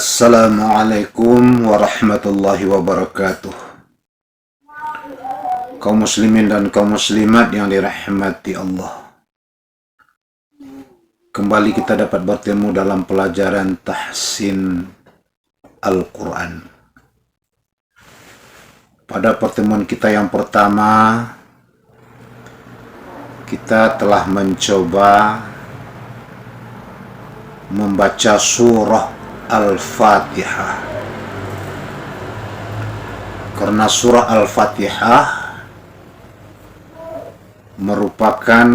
Assalamualaikum warahmatullahi wabarakatuh. Kaum muslimin dan kaum muslimat yang dirahmati Allah. Kembali kita dapat bertemu dalam pelajaran tahsin Al-Quran. Pada pertemuan kita yang pertama, kita telah mencoba membaca surah Al-Fatihah. Karena surah Al-Fatihah merupakan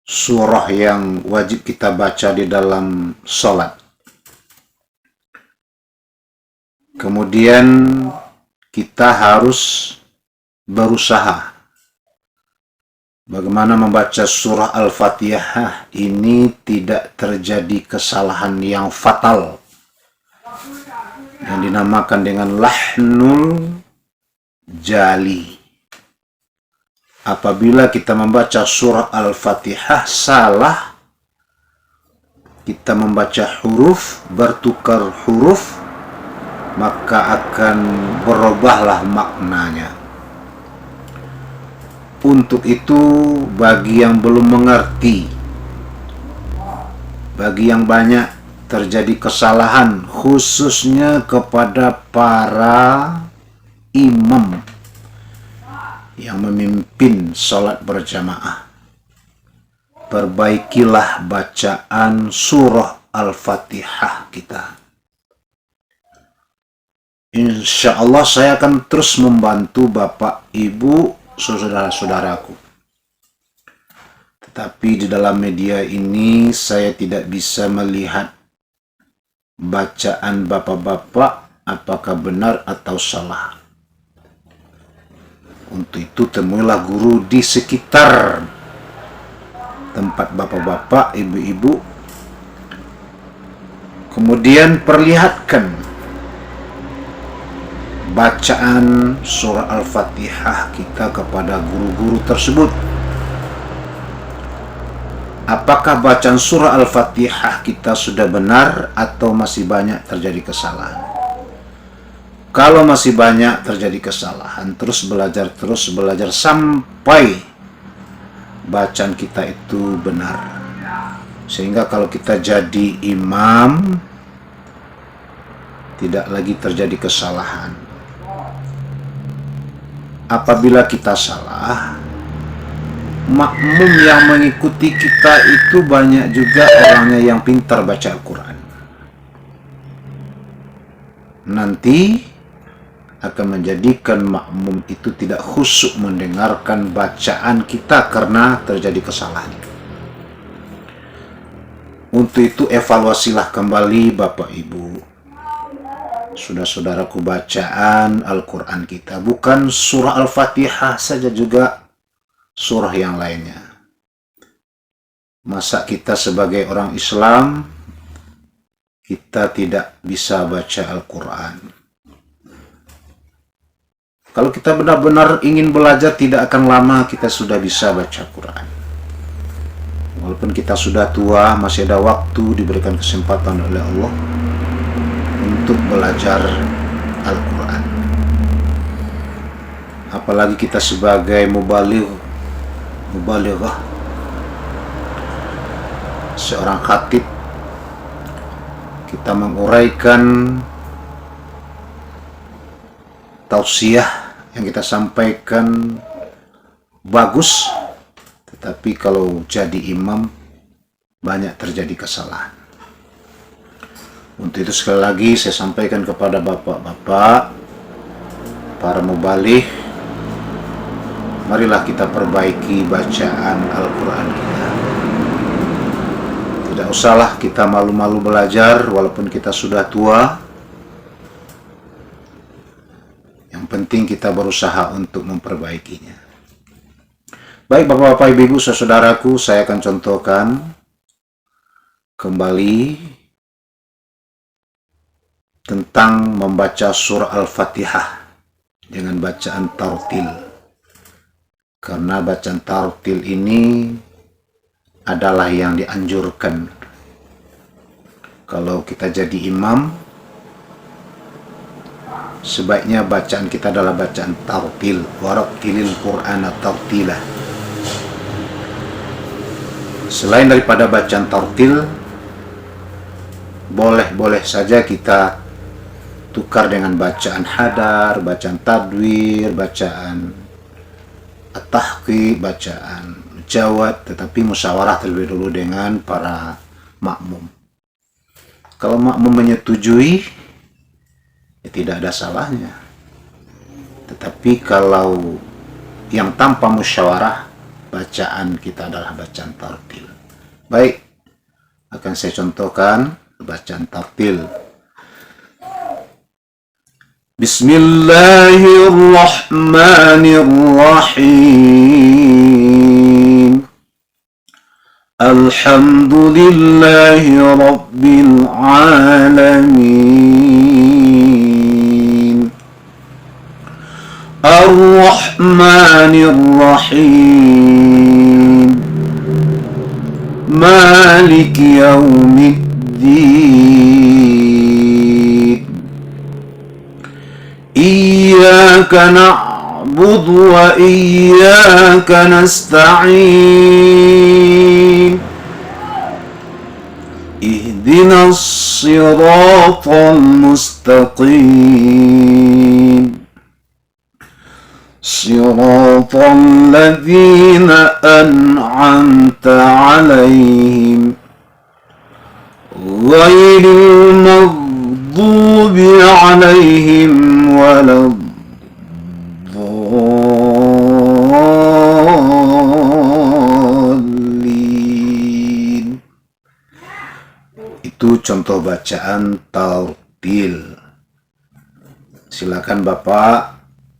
surah yang wajib kita baca di dalam sholat. Kemudian kita harus berusaha bagaimana membaca surah Al-Fatihah ini tidak terjadi kesalahan yang fatal yang dinamakan dengan lahnul jali. Apabila kita membaca surah Al-Fatihah salah, kita membaca huruf, bertukar huruf, maka akan berubahlah maknanya. Untuk itu, bagi yang belum mengerti, bagi yang banyak terjadi kesalahan, khususnya kepada para imam yang memimpin sholat berjamaah, perbaikilah bacaan surah Al-Fatihah kita. Insya Allah saya akan terus membantu Bapak, Ibu, saudara-saudaraku. Tetapi di dalam media ini saya tidak bisa melihat bacaan bapak-bapak apakah benar atau salah. Untuk itu temuilah guru di sekitar tempat bapak-bapak, ibu-ibu. Kemudian perlihatkan bacaan surah Al-Fatihah kita kepada guru-guru tersebut. Apakah bacaan surah Al-Fatihah kita sudah benar atau masih banyak terjadi kesalahan? Kalau masih banyak terjadi kesalahan, terus belajar sampai bacaan kita itu benar. Sehingga kalau kita jadi imam, tidak lagi terjadi kesalahan. Apabila kita salah, makmum yang mengikuti kita itu banyak juga orangnya yang pintar baca Al-Quran. Nanti akan menjadikan makmum itu tidak khusyuk mendengarkan bacaan kita karena terjadi kesalahan. Untuk itu evaluasilah kembali Bapak Ibu, saudara-saudaraku, bacaan Al-Quran kita, bukan surah Al-Fatihah saja, juga surah yang lainnya. Masa kita sebagai orang Islam kita tidak bisa baca Al-Quran? Kalau kita benar-benar ingin belajar, tidak akan lama kita sudah bisa baca Quran. Walaupun kita sudah tua, masih ada waktu, diberikan kesempatan oleh Allah untuk belajar Al-Quran. Apalagi kita sebagai mubalighah, seorang khatib, kita menguraikan tausiah yang kita sampaikan bagus, tetapi kalau jadi imam banyak terjadi kesalahan. Untuk itu sekali lagi saya sampaikan kepada bapak-bapak, para mubaligh, marilah kita perbaiki bacaan Al-Quran kita. Tidak usahlah kita malu-malu belajar walaupun kita sudah tua. Yang penting kita berusaha untuk memperbaikinya. Baik bapak-bapak, ibu-ibu, saudaraku, saya akan contohkan kembali tentang membaca surah Al-Fatihah dengan bacaan tartil. Karena bacaan tartil ini adalah yang dianjurkan. Kalau kita jadi imam, sebaiknya bacaan kita adalah bacaan tartil. Warattilil Qur'ana tartila. Selain daripada bacaan tartil, boleh saja kita tukar dengan bacaan hadar, bacaan tadwir, bacaan at-tahqiq, bacaan jawad, tetapi musyawarah terlebih dulu dengan para makmum. Kalau makmum menyetujui, ya tidak ada salahnya. Tetapi kalau yang tanpa musyawarah, bacaan kita adalah bacaan tartil. Baik, akan saya contohkan bacaan tartil. Bismillahirrahmanirrahim. Alhamdulillahi Rabbil Alamin. Ar-Rahmanir-Rahim. Maliki Yawmiddin. Iyyaka na'budu wa iyyaka nasta'in. Ihdinas siratal mustaqim. Siratal ladzina an'amta 'alaihim ghairil maghdubi 'alaihim waladdallin. Itu contoh bacaan tartil. Silakan Bapak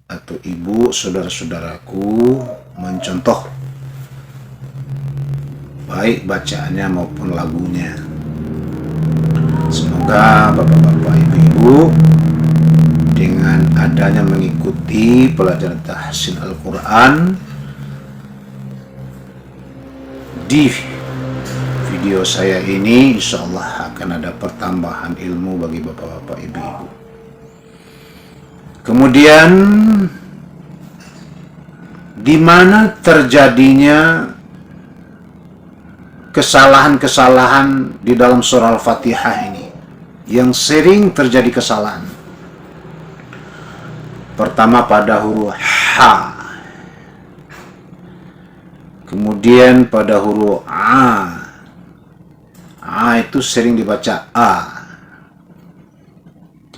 atau Ibu, saudara-saudaraku mencontoh baik bacaannya maupun lagunya. Semoga Bapak-Bapak, Ibu-Ibu dengan adanya mengikuti pelajaran tahsin Al-Quran di video saya ini, insya Allah akan ada pertambahan ilmu bagi Bapak-Bapak, Ibu-Ibu. Kemudian di mana terjadinya kesalahan-kesalahan di dalam surah Al-Fatihah ini, yang sering terjadi kesalahan. Pertama pada huruf H, kemudian pada huruf A. A itu sering dibaca A.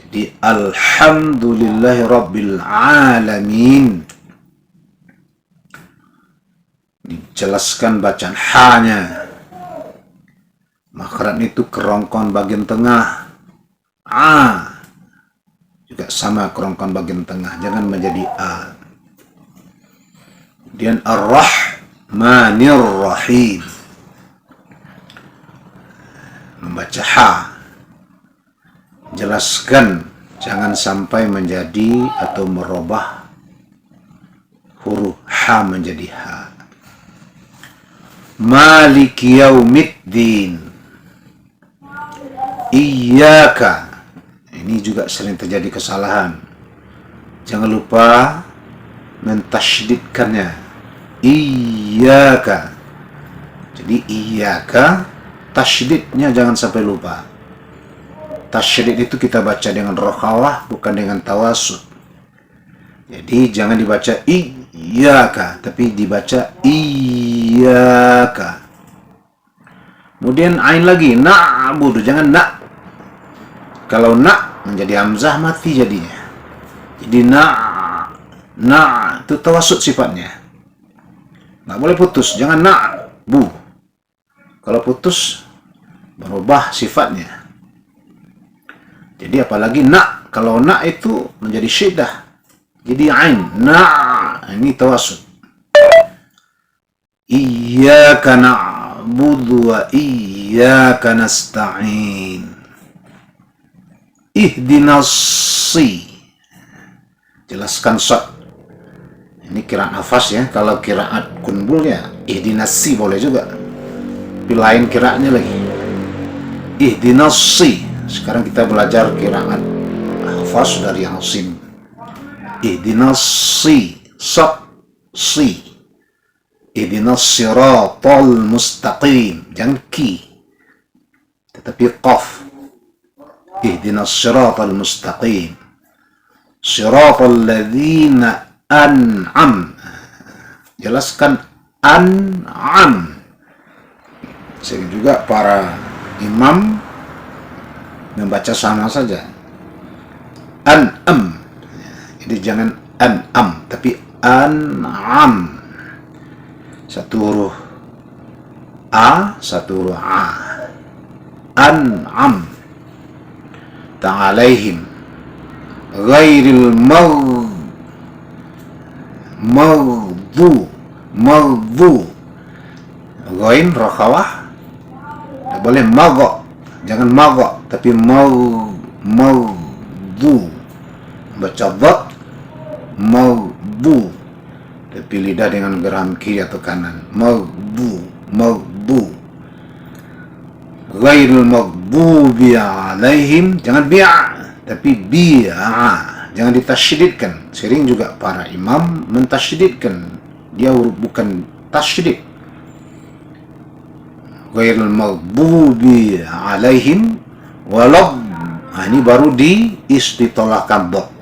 Jadi Alhamdulillahi Rabbil Alamin, dijelaskan bacaan H-nya. Makhraj itu kerongkongan bagian tengah. A juga sama, kerongkongan bagian tengah, jangan menjadi A. Kemudian Ar-Rahmanir Rahim, membaca H, jelaskan jangan sampai menjadi atau merubah huruf H menjadi H. Maliki Yaumiddin, Iyyaka, ini juga sering terjadi kesalahan. Jangan lupa mentasydidkannya. Iyyaka. Jadi Iyyaka, tasydidnya jangan sampai lupa. Tasydid itu kita baca dengan rokhawah, bukan dengan tawasud. Jadi jangan dibaca Iyyaka, tapi dibaca Iyyaka. Kemudian ain lagi, na'budu, jangan na'. Kalau na' menjadi hamzah mati jadinya. Jadi na' itu tawasud sifatnya. Nggak boleh putus, jangan na'bu. Kalau putus berubah sifatnya. Jadi apalagi na', kalau na' itu menjadi syiddah. Jadi ain, na', ini tawasud. Iyyaka na'budu wa iyyaka nasta'in. Ihdinas si. Jelaskan shad. Ini kiraat hafaz ya. Kalau kiraat kunbul ya ihdinas si boleh juga. Tapi lain kiraatnya lagi. Ihdinas si. Sekarang kita belajar qiraat hafaz dari Asim. Ihdinas si, sab, si. Ihdinas siratal mustaqim, jangan ki, tetapi qaf. Ihdinas siratal mustaqim, siratal ladzina an'am. Jelaskan an'am. Sehingga juga para imam membaca sama saja. An'am. Jadi jangan an'am, tapi an'am. Satu huruf A, satu huruf A. An'am. Ta'alaihim ghairil maghdu. Ghain rakhawah. Tak boleh magha. Jangan magha, tapi maghdu. Baca dhat maghdu. Tapi lidah dengan geram kiri atau kanan. Maghdu. Ghairul maghdubi alaihim. Jangan bi'a, tapi bi'a. Jangan ditasydidkan. Sering juga para imam mentasydidkan. Dia bukan tasydid. Ghairul maghdubi alaihim walad. Ini baru diistitolahkan dot.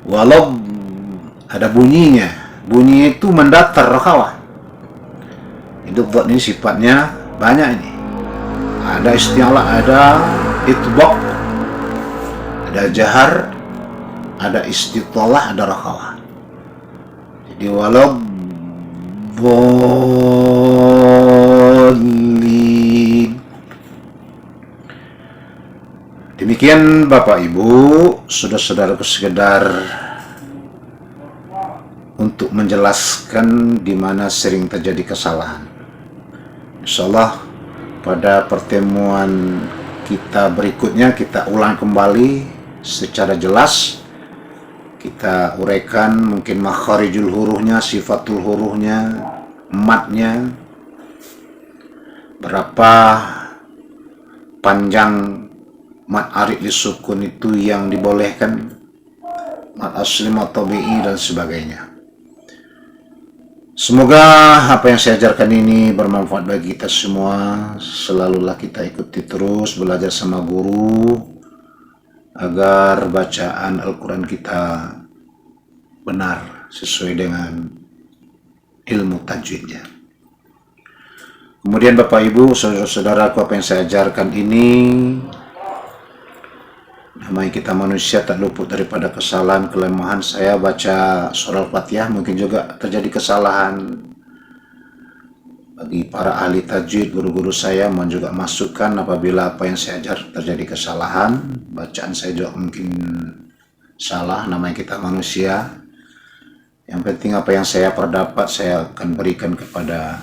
Walad ada bunyinya. Bunyinya itu mendatar rakhawah. Itu dot ini sifatnya banyak ini. Ada isti'la, ada itbaq, ada jahar, ada istitolah, ada rakhawah. Jadi walau bolin. Demikian Bapak Ibu, saudara-saudaraku, sekedar untuk menjelaskan di mana sering terjadi kesalahan. Insyaallah pada pertemuan kita berikutnya kita ulang kembali secara jelas. Kita uraikan mungkin makharijul hurufnya, sifatul hurufnya, matnya, berapa panjang mat arid lisukun itu yang dibolehkan, mat asli, mat tabi'i, dan sebagainya. Semoga apa yang saya ajarkan ini bermanfaat bagi kita semua. Selalulah kita ikuti terus, belajar sama guru, agar bacaan Al-Quran kita benar sesuai dengan ilmu tajwidnya. Kemudian Bapak Ibu, saudara-saudaraku, apa yang saya ajarkan ini, namanya kita manusia tak luput daripada kesalahan, kelemahan. Saya baca surah Al-Fatihah mungkin juga terjadi kesalahan. Bagi para ahli tajwid, guru-guru saya mohon juga masukkan apabila apa yang saya ajar terjadi kesalahan. Bacaan saya juga mungkin salah, namanya kita manusia. Yang penting apa yang saya perdapat saya akan berikan kepada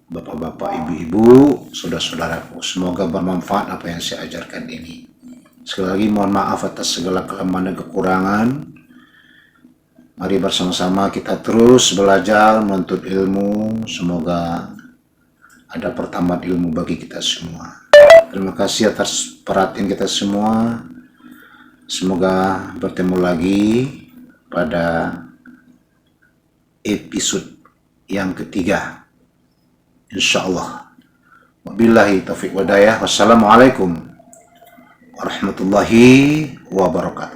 bapak-bapak, ibu-ibu, saudara-saudaraku. Semoga bermanfaat apa yang saya ajarkan ini. Sekali lagi mohon maaf atas segala kelemahan dan kekurangan. Mari bersama-sama kita terus belajar menuntut ilmu. Semoga ada pertambahan ilmu bagi kita semua. Terima kasih atas perhatian kita semua. Semoga bertemu lagi pada episode yang ketiga, insyaallah. Wabillahi taufiq wadayah. Wassalamualaikum warahmatullahi wabarakatuh.